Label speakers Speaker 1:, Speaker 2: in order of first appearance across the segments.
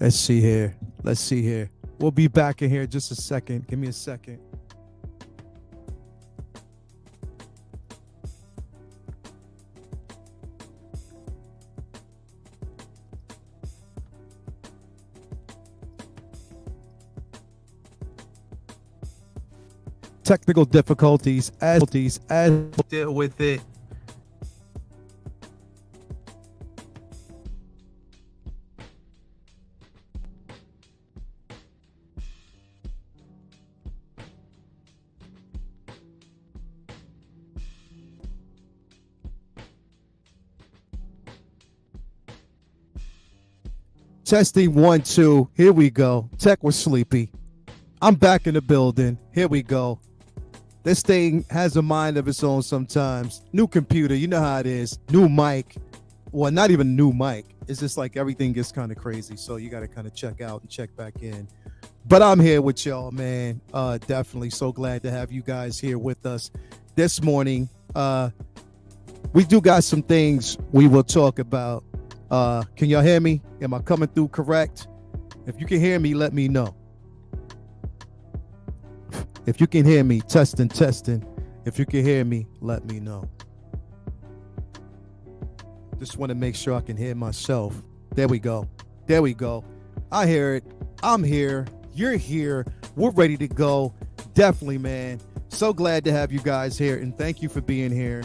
Speaker 1: Let's see here. Let's see here. We'll be back in here just a second. Give me a second. Technical difficulties as deal with it. Testing 1, 2. Here we go. Tech was sleepy. I'm back in the building. Here we go. This thing has a mind of its own sometimes. New computer, you know how it is. New mic. Well, not even new mic. It's just like everything gets kind of crazy. So you got to kind of check out and check back in. But I'm here with y'all, man. Definitely so glad to have you guys here with us this morning. We do got some things we will talk about. Can y'all hear me? Am I coming through correct? If you can hear me, let me know. If you can hear me, testing. If you can hear me, let me know. Just want to make sure I can hear myself. There we go. I hear it. I'm here. You're here. We're ready to go. Definitely, man. So glad to have you guys here, and thank you for being here.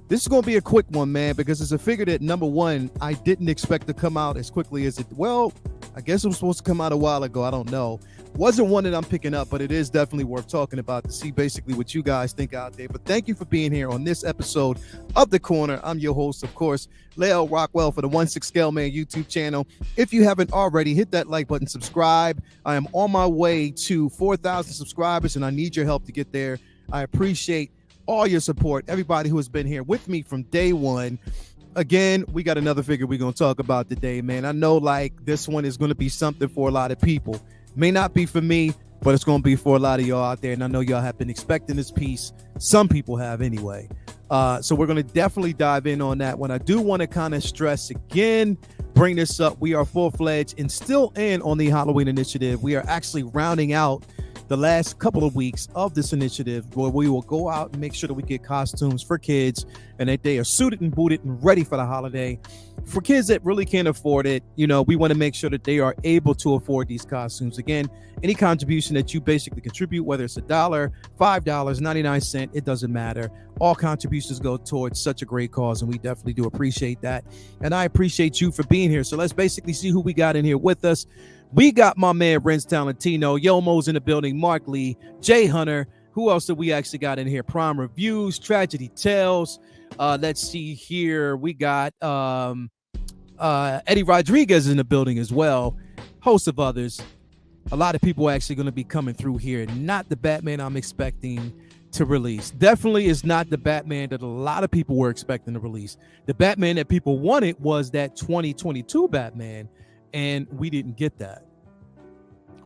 Speaker 1: This is going to be a quick one, man, because it's a figure that, number one, I didn't expect to come out as quickly as it. Well, I guess it was supposed to come out a while ago. I don't know. Wasn't one that I'm picking up, but it is definitely worth talking about to see basically what you guys think out there. But thank you for being here on this episode of The Corner. I'm your host, of course, Leo Rockwell for the 1/6 Scale Man YouTube channel. If you haven't already, hit that like button, subscribe. I am on my way to 4,000 subscribers, and I need your help to get there. I appreciate all your support, everybody who has been here with me from day one. Again, we got another figure we're going to talk about today, man. I know like this one is going to be something for a lot of people. May not be for me, but it's going to be for a lot of y'all out there. And I know y'all have been expecting this piece. Some people have anyway. So we're going to definitely dive in on that one. I do want to kind of stress again, bring this up. We are full-fledged and still in on the Halloween initiative. We are actually rounding out the last couple of weeks of this initiative where we will go out and make sure that we get costumes for kids and that they are suited and booted and ready for the holiday. For kids that really can't afford it, you know, we want to make sure that they are able to afford these costumes. Again, any contribution that you basically contribute, whether it's $1, $5, 99 cents, it doesn't matter. All contributions go towards such a great cause, and we definitely do appreciate that. And I appreciate you for being here. So let's basically see who we got in here with us. We got my man, Renz Talentino, Yomo's in the building, Mark Lee, Jay Hunter. Who else did we actually got in here? Prime Reviews, Tragedy Tales. Let's see here. We got Eddie Rodriguez in the building as well. Host of others. A lot of people are actually going to be coming through here. Not the Batman I'm expecting to release. Definitely is not the Batman that a lot of people were expecting to release. The Batman that people wanted was that 2022 Batman. And we didn't get that,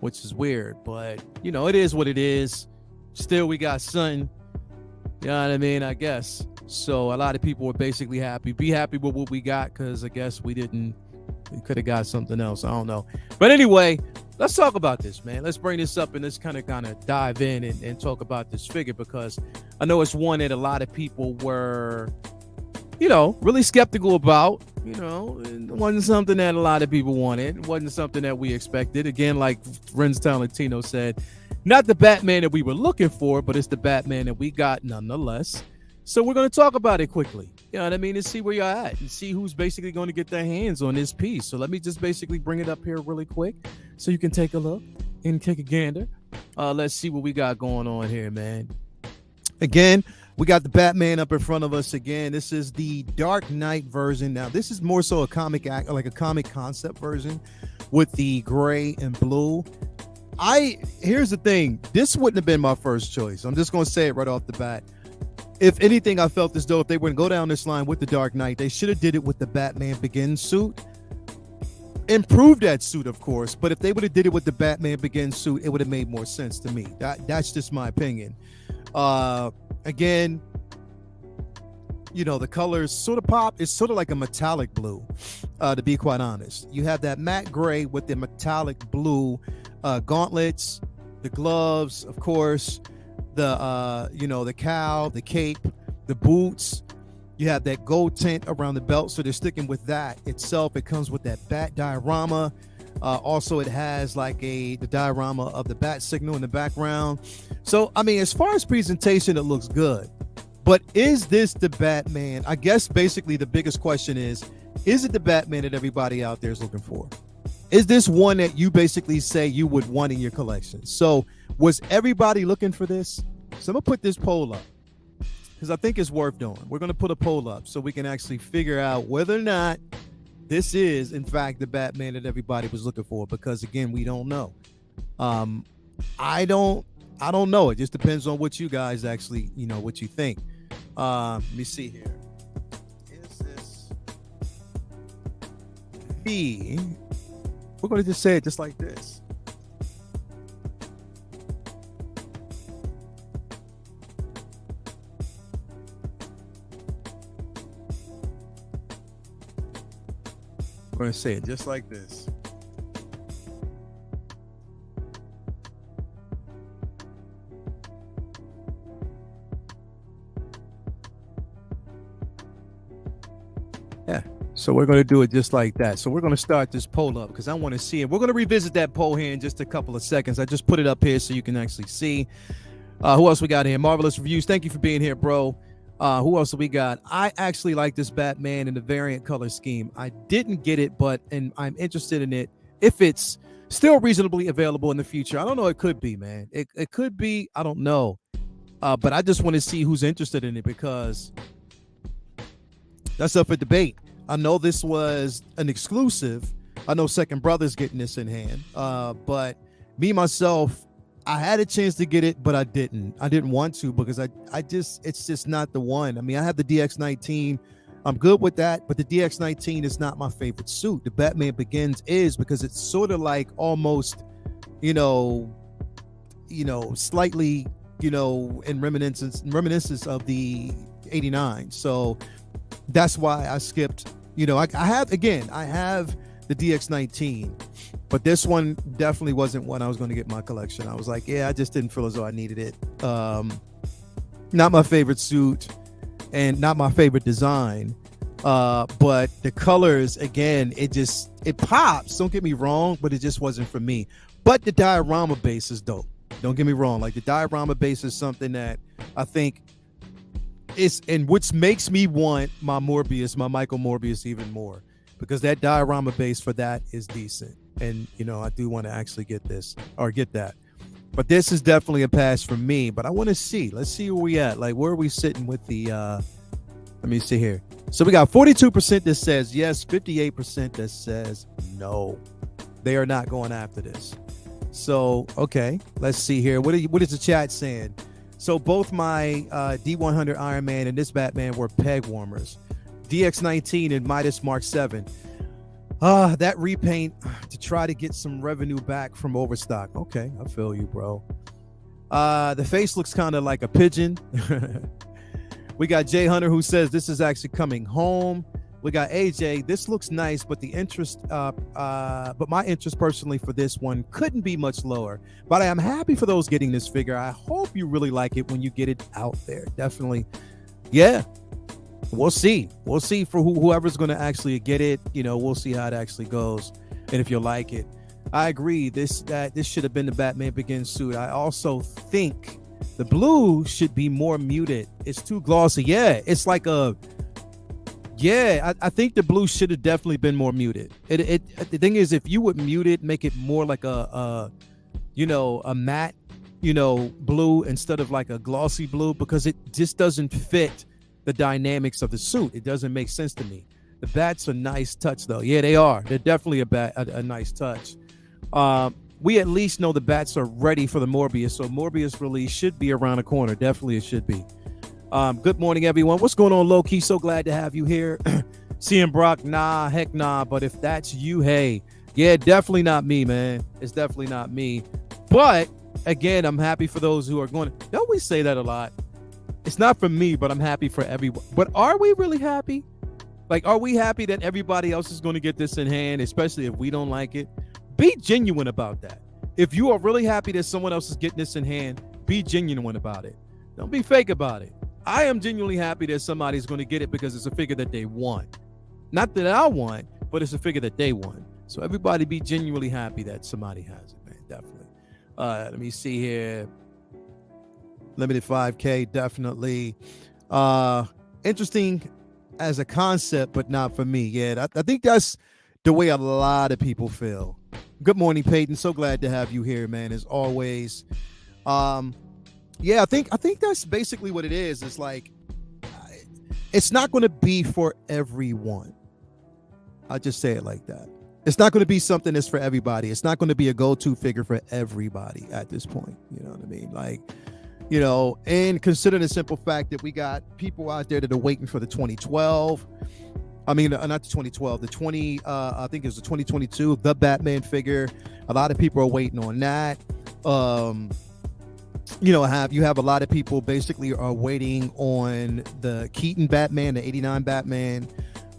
Speaker 1: which is weird, but you know, it is what it is. Still, we got something, you know what I mean? I guess. So a lot of people were basically happy. Be happy with what we got, because I guess we could have got something else. I don't know. But anyway, let's talk about this, man. Let's bring this up and let's kind of dive in and talk about this figure, because I know it's one that a lot of people were, you know, really skeptical about. You know, it wasn't something that a lot of people wanted. It wasn't something that we expected. Again, like Renz Talentino said, not the Batman that we were looking for, but it's the Batman that we got nonetheless. So we're going to talk about it quickly. You know what I mean? And see where you're at and see who's basically going to get their hands on this piece. So let me just basically bring it up here really quick so you can take a look and take a gander. Let's see what we got going on here, man. Again, we got the Batman up in front of us again. This is the Dark Knight version. Now, this is more so a comic act, like a comic concept version with the gray and blue. Here's the thing. This wouldn't have been my first choice. I'm just going to say it right off the bat. If anything, I felt as though if they were to go down this line with the Dark Knight, they should have did it with the Batman Begins suit. Improved that suit, of course, but if they would have did it with the Batman Begins suit, it would have made more sense to me. That's just my opinion. Again, the colors sort of pop. It's sort of like a metallic blue, to be quite honest. You have that matte gray with the metallic blue gauntlets, the gloves, of course, the cowl, the cape, the boots. You have that gold tint around the belt, so they're sticking with that itself. It comes with that bat diorama. Also, it has like the diorama of the bat signal in the background. So, I mean, as far as presentation, it looks good. But is this the Batman? I guess basically the biggest question is it the Batman that everybody out there is looking for? Is this one that you basically say you would want in your collection? So was everybody looking for this? So I'm going to put this poll up because I think it's worth doing. We're going to put a poll up so we can actually figure out whether or not this is, in fact, the Batman that everybody was looking for, because, again, we don't know. I don't know. It just depends on what you guys actually, what you think. Let me see here. Is this the... We're going to just say it just like this. We're going to say it just like this. Yeah. So we're going to do it just like that. So we're going to start this poll up because I want to see it. We're going to revisit that poll here in just a couple of seconds. I just put it up here so you can actually see. Who else we got here? Marvelous Reviews. Thank you for being here, bro. Who else do we got? I actually like this Batman in the variant color scheme. I didn't get it, and I'm interested in it if it's still reasonably available in the future. I don't know. It could be, man. It could be. I don't know. But I just want to see who's interested in it because that's up for debate. I know this was an exclusive. I know Second Brother's getting this in hand. But me, myself, I had a chance to get it, but I didn't. I didn't want to because it's just not the one. I mean, I have the DX19. I'm good with that, but the DX19 is not my favorite suit. The Batman Begins is because it's sort of like almost, slightly, in reminiscence of the 89. So that's why I skipped. I have the DX19, but this one definitely wasn't one I was going to get in my collection. I was like, I just didn't feel as though I needed it. Not my favorite suit and not my favorite design. But the colors, again, it pops. Don't get me wrong, but it just wasn't for me. But the diorama base is dope. Don't get me wrong. Like the diorama base is something that I think and which makes me want my Michael Morbius even more, because that diorama base for that is decent. And, I do want to actually get that. But this is definitely a pass for me, but I want to see. Let's see where we at. Like, where are we sitting with the, let me see here. So we got 42% that says yes, 58% that says no. They are not going after this. So, okay, let's see here. What is the chat saying? So both my D100 Iron Man and this Batman were peg warmers. DX19 and Midas Mark 7. That repaint to try to get some revenue back from overstock. Okay, I feel you, bro. The face looks kind of like a pigeon. We got Jay Hunter who says this is actually coming home. We got AJ. This looks nice, but but my interest personally for this one couldn't be much lower. But I am happy for those getting this figure. I hope you really like it when you get it out there. Definitely, yeah. We'll see. We'll see for whoever's going to actually get it. We'll see how it actually goes, and if you like it. I agree. This should have been the Batman Begins suit. I also think the blue should be more muted. It's too glossy. Yeah, it's like a. Yeah, I think the blue should have definitely been more muted. The thing is, if you would mute it, make it more like a matte, blue instead of like a glossy blue, because it just doesn't fit the dynamics of the suit. It doesn't make sense to me. The bats are nice touch though. Yeah, they are. They're definitely a nice touch. We at least know the bats are ready for the Morbius, so Morbius release should be around the corner. Definitely, it should be. Good morning, everyone. What's going on, Low-Key? So glad to have you here. CM Brock, nah, heck nah. But if that's you, hey, yeah, definitely not me, man. It's definitely not me. But again, I'm happy for those who are going. Don't we say that a lot? It's not for me, but I'm happy for everyone. But are we really happy? Like, are we happy that everybody else is going to get this in hand, especially if we don't like it? Be genuine about that. If you are really happy that someone else is getting this in hand, be genuine about it. Don't be fake about it. I am genuinely happy that somebody's going to get it because it's a figure that they want. Not that I want, but it's a figure that they want. So everybody be genuinely happy that somebody has it, man. Definitely. Let me see here. Limited 5K, definitely. Interesting as a concept, but not for me. Yeah, I think that's the way a lot of people feel. Good morning, Peyton. So glad to have you here, man, as always. Yeah, I think that's basically what it is. It's like, it's not going to be for everyone. I'll just say it like that. It's not going to be something that's for everybody. It's not going to be a go-to figure for everybody at this point. You know what I mean? Like, you know, and consider the simple fact that we got people out there that are waiting for the 2012. I mean, not the 2012, the 20, I think it was the 2022, the Batman figure. A lot of people are waiting on that. You know, you have a lot of people basically are waiting on the Keaton Batman, the 89 Batman.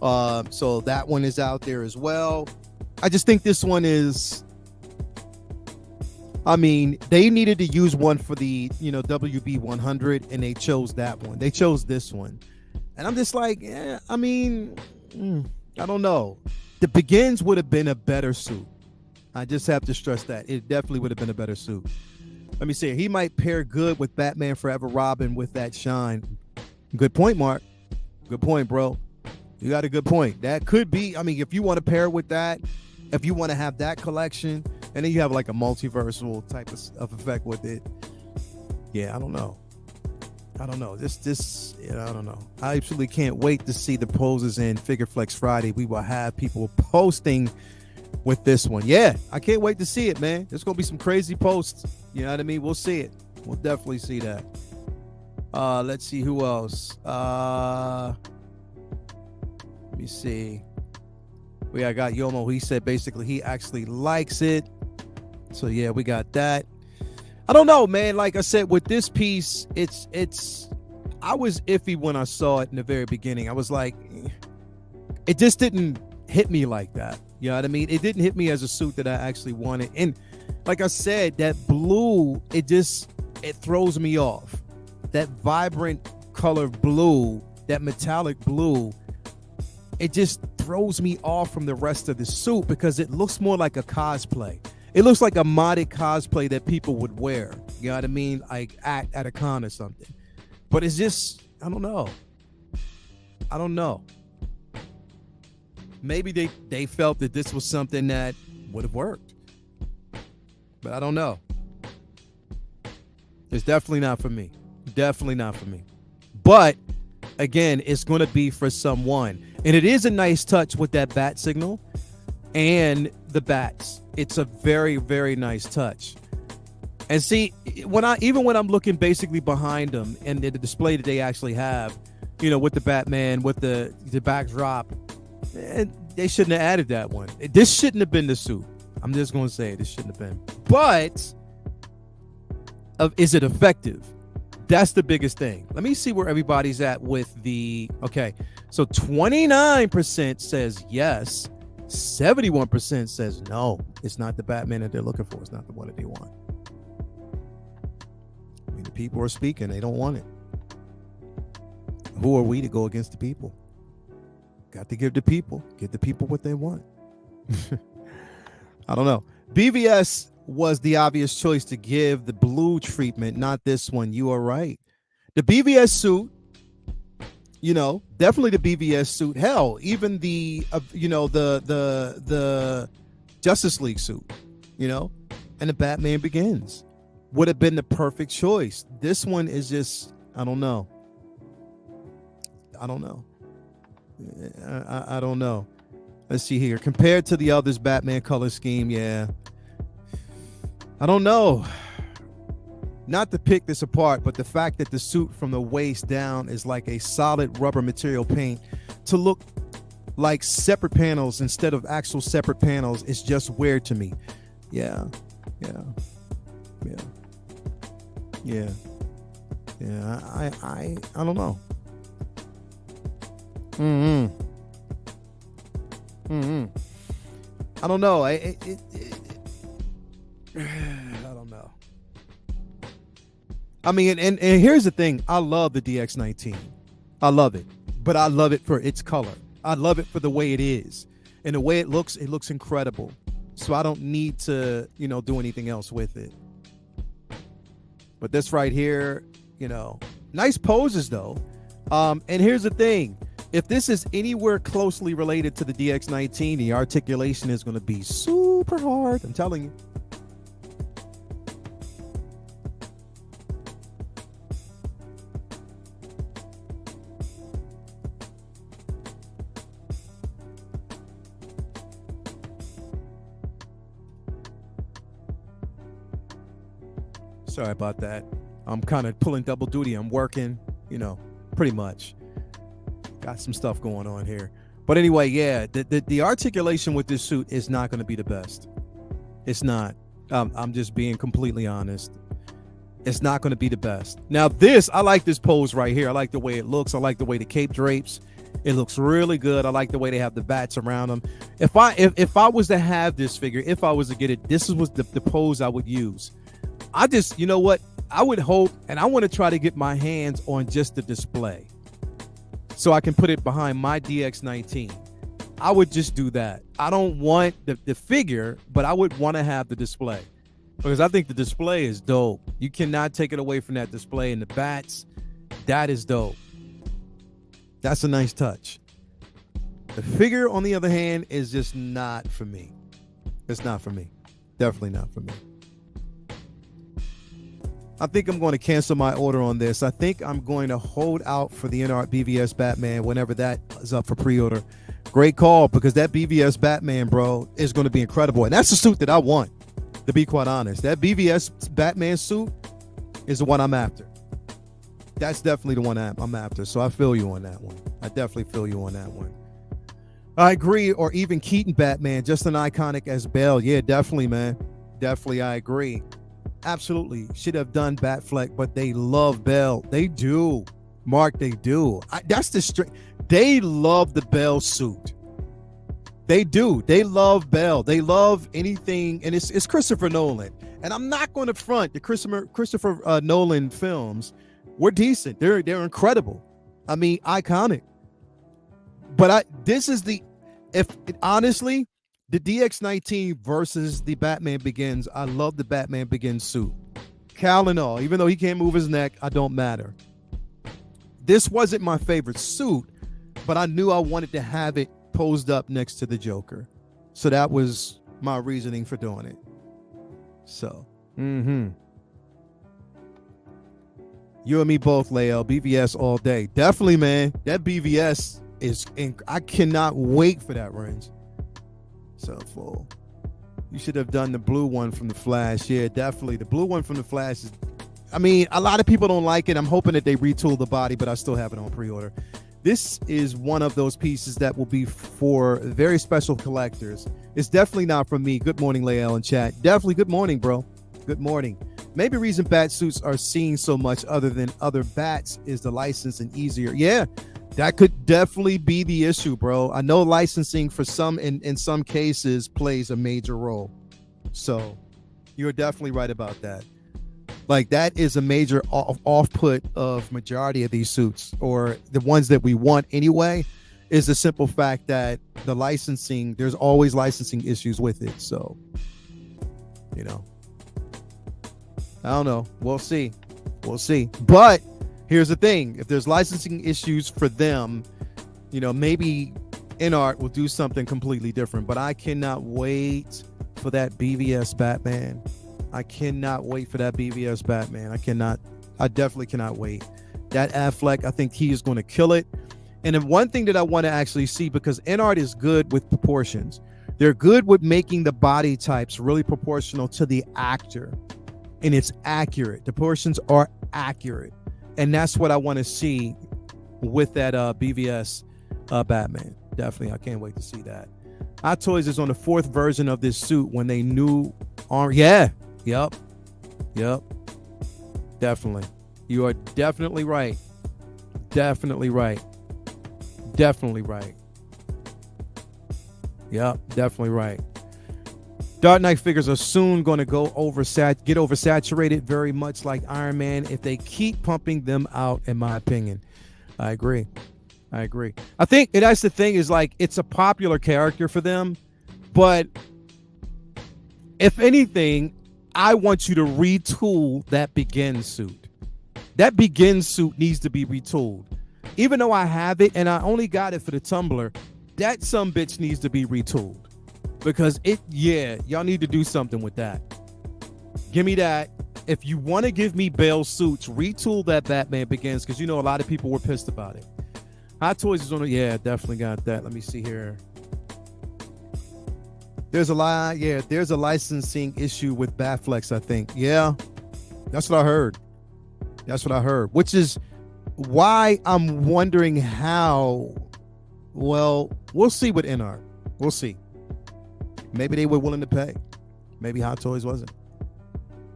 Speaker 1: So that one is out there as well. I just think this one is, I mean, they needed to use one for the, you know, WB 100, and they chose that one. They chose this one. And I'm just like, yeah, I mean, I don't know. The Begins would have been a better suit. I just have to stress that. It definitely would have been a better suit. Let me see. He might pair good with Batman Forever Robin with that shine. Good point, Mark. Good point, bro. You got a good point. That could be, I mean, if you want to pair with that, if you want to have that collection, and then you have like a multiversal type of effect with it. Yeah, I don't know. This, you know, I don't know. I absolutely can't wait to see the poses in Figure Flex Friday. We will have people posting with this one. Yeah, I can't wait to see it, man. There's going to be some crazy posts. You know what I mean? We'll see it. We'll definitely see that. Let's see who else. Let me see. I got Yomo. He said basically he actually likes it. So yeah, we got that. I don't know, man. Like I said, with this piece, I was iffy when I saw it in the very beginning. I was like, it just didn't hit me like that. You know what I mean? It didn't hit me as a suit that I actually wanted. And like I said, that blue, it throws me off. That vibrant color blue, that metallic blue, it just throws me off from the rest of the suit because it looks more like a cosplay. It looks like a modded cosplay that people would wear. You know what I mean? Like at a con or something. But it's just, I don't know. Maybe they felt that this was something that would have worked. But I don't know. It's definitely not for me. Definitely not for me. But again, it's going to be for someone. And it is a nice touch with that bat signal and the bats. It's a very, very nice touch. And see, when I'm looking basically behind them and the display that they actually have, you know, with the Batman, with the backdrop, they shouldn't have added that one. This shouldn't have been the suit. I'm just going to say it. This shouldn't have been. But is it effective? That's the biggest thing. Let me see where everybody's at with the, okay. So 29% says yes. 71% says no. It's not the Batman that they're looking for. It's not the one that they want. I mean, the people are speaking. They don't want it. Who are we to go against the people? Got to give the people what they want. I don't know. BVS was the obvious choice to give the blue treatment, not this one. You are right. The BVS suit, you know, definitely the BVS suit. Hell, even the the Justice League suit, you know, and the Batman Begins would have been the perfect choice. This one is just, I don't know. I don't know. Let's see here. Compared to the others, Batman color scheme, yeah. I don't know. Not to pick this apart, but the fact that the suit from the waist down is like a solid rubber material paint to look like separate panels instead of actual separate panels is just weird to me. Yeah. Yeah, I don't know. Mm-hmm. Mm-hmm. I don't know. I don't know. I mean, and here's the thing. I love the DX19. I love it. But I love it for its color. I love it for the way it is. And the way it looks incredible. So I don't need to, do anything else with it. But this right here, nice poses though. And here's the thing. If this is anywhere closely related to the DX19, the articulation is going to be super hard. I'm telling you. Sorry about that. I'm kind of pulling double duty. I'm working, pretty much. Got some stuff going on here. But anyway, yeah, the articulation with this suit is not going to be the best. It's not. I'm just being completely honest. It's not going to be the best. Now I like this pose right here. I like the way it looks. I like the way the cape drapes. It looks really good. I like the way they have the bats around them. If I was to have this figure, if I was to get it, this was the pose I would use. I just, I would hope, and I want to try to get my hands on just the display so I can put it behind my DX19. I would just do that. I don't want the figure, but I would want to have the display because I think the display is dope. You cannot take it away from that display, and the bats, that is dope. That's a nice touch. The figure, on the other hand, is just not for me. It's not for me. Definitely not for me. I think I'm going to cancel my order on this. I think I'm going to hold out for the InArt BVS Batman whenever that is up for pre-order. Great call, because that BVS Batman, bro, is going to be incredible. And that's the suit that I want, to be quite honest. That BVS Batman suit is the one I'm after. That's definitely the one I'm after. So I feel you on that one. I definitely feel you on that one. I agree. Or even Keaton Batman, just an iconic as Bale. Yeah, definitely, man. Definitely, I agree. Absolutely should have done Batfleck, but they love Bell. They do, Mark. They do. That's the straight. They love the Bell suit. They do. They love Bell. They love anything, and it's Christopher Nolan. And I'm not going to front the Christopher Nolan films. Were decent. They're incredible. I mean, iconic. But honestly. The DX19 versus the Batman Begins. I love the Batman Begins suit. Cal and all. Even though he can't move his neck, I don't matter. This wasn't my favorite suit, but I knew I wanted to have it posed up next to the Joker. So that was my reasoning for doing it. So, You and me both, Lael. BVS all day. Definitely, man. That BVS is, I cannot wait for that range. So full. You should have done the blue one from the Flash. Yeah, definitely. The blue one from the Flash is, I mean, a lot of people don't like it. I'm hoping that they retool the body, but I still have it on pre-order. This is one of those pieces that will be for very special collectors. It's definitely not from me. Good morning, Lael in chat. Definitely good morning, bro. Good morning. Maybe reason bat suits are seen so much other than other bats is the licensing easier. Yeah. That could definitely be the issue, bro. I know licensing for some, in some cases, plays a major role. So you're definitely right about that. Like, that is a major off-put of majority of these suits, or the ones that we want anyway, is the simple fact that the licensing, there's always licensing issues with it. So, I don't know. We'll see. But here's the thing. If there's licensing issues for them, maybe InArt will do something completely different. But I cannot wait for that BVS Batman. I cannot wait for that BVS Batman. I definitely cannot wait. That Affleck, I think he is going to kill it. And then one thing that I want to actually see, because InArt is good with proportions. They're good with making the body types really proportional to the actor. And it's accurate. The proportions are accurate. And that's what I want to see with that BVS Batman. Definitely, I can't wait to see that. Hot Toys is on the 4th version of this suit when they knew arm. Yeah, yep, definitely. You are definitely right. Definitely right. Definitely right. Yep, definitely right. Dark Knight figures are soon going to get oversaturated, very much like Iron Man, if they keep pumping them out, in my opinion. I agree. I think that's the thing, is like, it's a popular character for them, but if anything, I want you to retool that Begin suit. That Begin suit needs to be retooled. Even though I have it and I only got it for the tumbler, that sumbitch needs to be retooled. Because y'all need to do something with that. Give me that. If you want to give me Bale suits, retool that Batman Begins, because a lot of people were pissed about it. Hot Toys is on it. Yeah, definitely got that. Let me see here. There's a licensing issue with Batflex, I think. Yeah, that's what I heard. Which is why I'm wondering how. Well, we'll see with NR. We'll see. Maybe they were willing to pay. Maybe Hot Toys wasn't.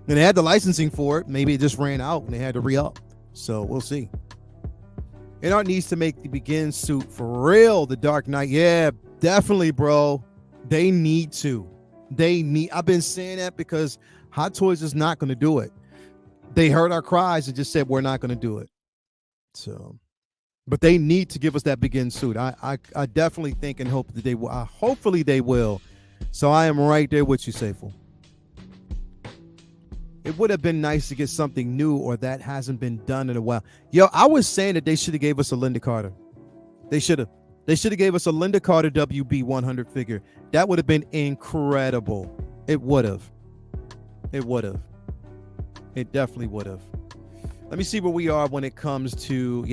Speaker 1: And they had the licensing for it. Maybe it just ran out and they had to re-up. So we'll see. NR needs to make the Begin suit for real. The Dark Knight. Yeah, definitely, bro. They need to. I've been saying that because Hot Toys is not going to do it. They heard our cries and just said, we're not going to do it. So, but they need to give us that Begin suit. I definitely think and hope that they will. Hopefully they will. So I am right there with you, Sayful. It would have been nice to get something new, or that hasn't been done in a while. Yo, I was saying that they should have gave us a Linda Carter. They should have gave us a Linda Carter WB 100 figure. That would have been incredible. It would have. It definitely would have. Let me see where we are when it comes to,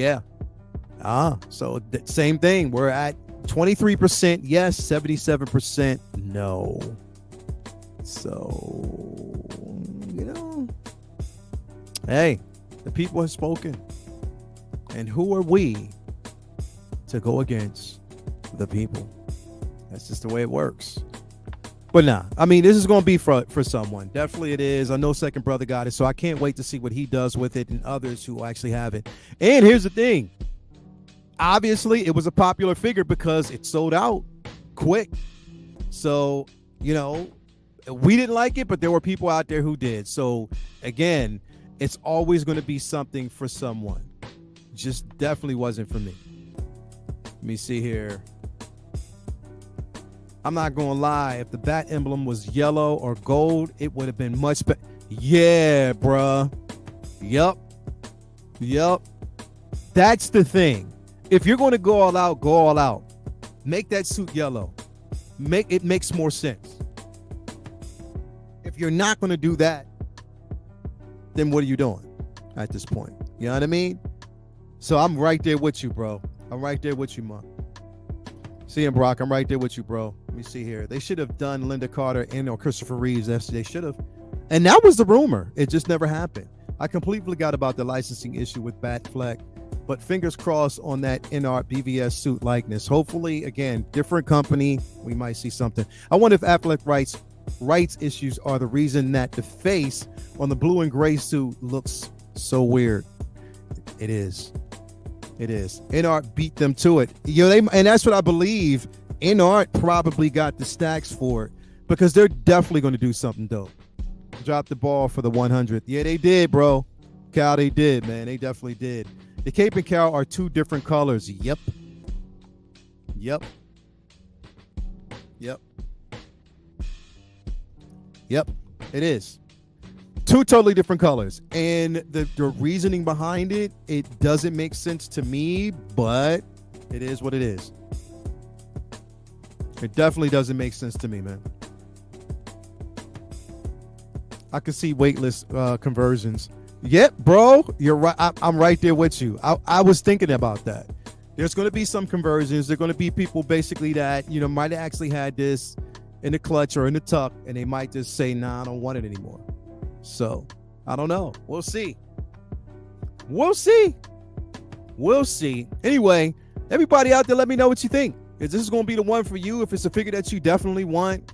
Speaker 1: so same thing. We're at 23% yes, 77% no. So, hey, the people have spoken. And who are we to go against the people? That's just the way it works. But nah, I mean, this is going to be for someone. Definitely it is. I know Second Brother got it, so I can't wait to see what he does with it and others who actually have it. And here's the thing. Obviously, it was a popular figure because it sold out quick. So, we didn't like it, but there were people out there who did. So, again, it's always going to be something for someone. Just definitely wasn't for me. Let me see here. I'm not going to lie. If the bat emblem was yellow or gold, it would have been much better. Yeah, bruh. Yup. That's the thing. If you're going to go all out, go all out. Make that suit yellow. It makes more sense. If you're not going to do that, then what are you doing at this point? You know what I mean? So I'm right there with you, bro. I'm right there with you, man. See him, Brock. I'm right there with you, bro. Let me see here. They should have done Linda Carter or Christopher Reeves. They should have. And that was the rumor. It just never happened. I completely forgot about the licensing issue with Batfleck. But fingers crossed on that NR BVS suit likeness. Hopefully, again, different company. We might see something. I wonder if Affleck rights issues are the reason that the face on the blue and gray suit looks so weird. It is. NR beat them to it. And that's what I believe. NR probably got the stacks for it because they're definitely going to do something dope. Drop the ball for the 100th. Yeah, they did, bro. Cal, they did, man. They definitely did. The cape and cowl are two different colors. Yep. It is. Two totally different colors. And the reasoning behind it doesn't make sense to me, but it is what it is. It definitely doesn't make sense to me, man. I can see weightless conversions. Yep, bro, you're right. I'm right there with you. I was thinking about that. There's going to be some conversions. There are going to be people basically that, might have actually had this in the clutch or in the tuck, and they might just say, nah, I don't want it anymore. So, I don't know. We'll see. Anyway, everybody out there, let me know what you think. Is this going to be the one for you? If it's a figure that you definitely want,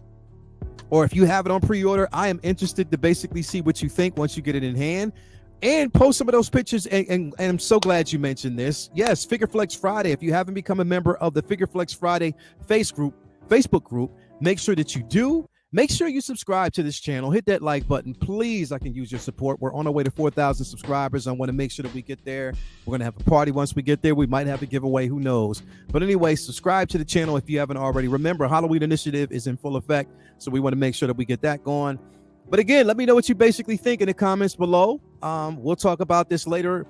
Speaker 1: or if you have it on pre-order, I am interested to basically see what you think once you get it in hand. and post some of those pictures. And I'm so glad you mentioned this. Yes, Figure Flex Friday. If you haven't become a member of the Figure Flex Friday Facebook group, make sure that you do. Make sure you subscribe to this channel. Hit that like button, please. I can use your support. We're on our way to 4,000 subscribers. I want to make sure that we get there. We're going to have a party once we get there. We might have a giveaway. Who knows? But anyway, subscribe to the channel if you haven't already. Remember, Halloween initiative is in full effect, so we want to make sure that we get that going. But again, let me know what you basically think in the comments below. We'll talk about this later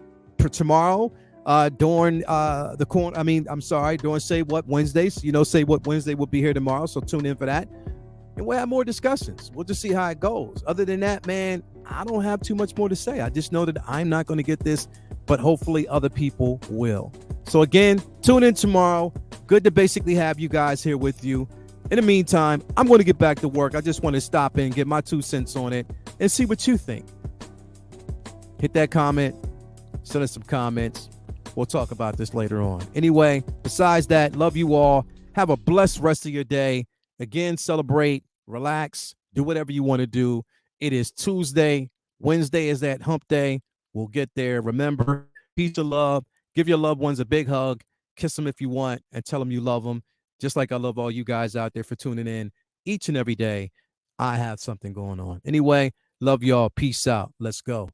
Speaker 1: tomorrow during during Say What Wednesdays. Say What Wednesday will be here tomorrow, so tune in for that. And we'll have more discussions. We'll just see how it goes. Other than that, man, I don't have too much more to say. I just know that I'm not going to get this, but hopefully other people will. So again, tune in tomorrow. Good to basically have you guys here with you. In the meantime, I'm going to get back to work. I just want to stop in, get my 2 cents on it, and see what you think. Hit that comment. Send us some comments. We'll talk about this later on. Anyway, besides that, love you all. Have a blessed rest of your day. Again, celebrate, relax, do whatever you want to do. It is Tuesday. Wednesday is that hump day. We'll get there. Remember, peace and love. Give your loved ones a big hug. Kiss them if you want and tell them you love them. Just like I love all you guys out there for tuning in each and every day. I have something going on. Anyway, love y'all. Peace out. Let's go.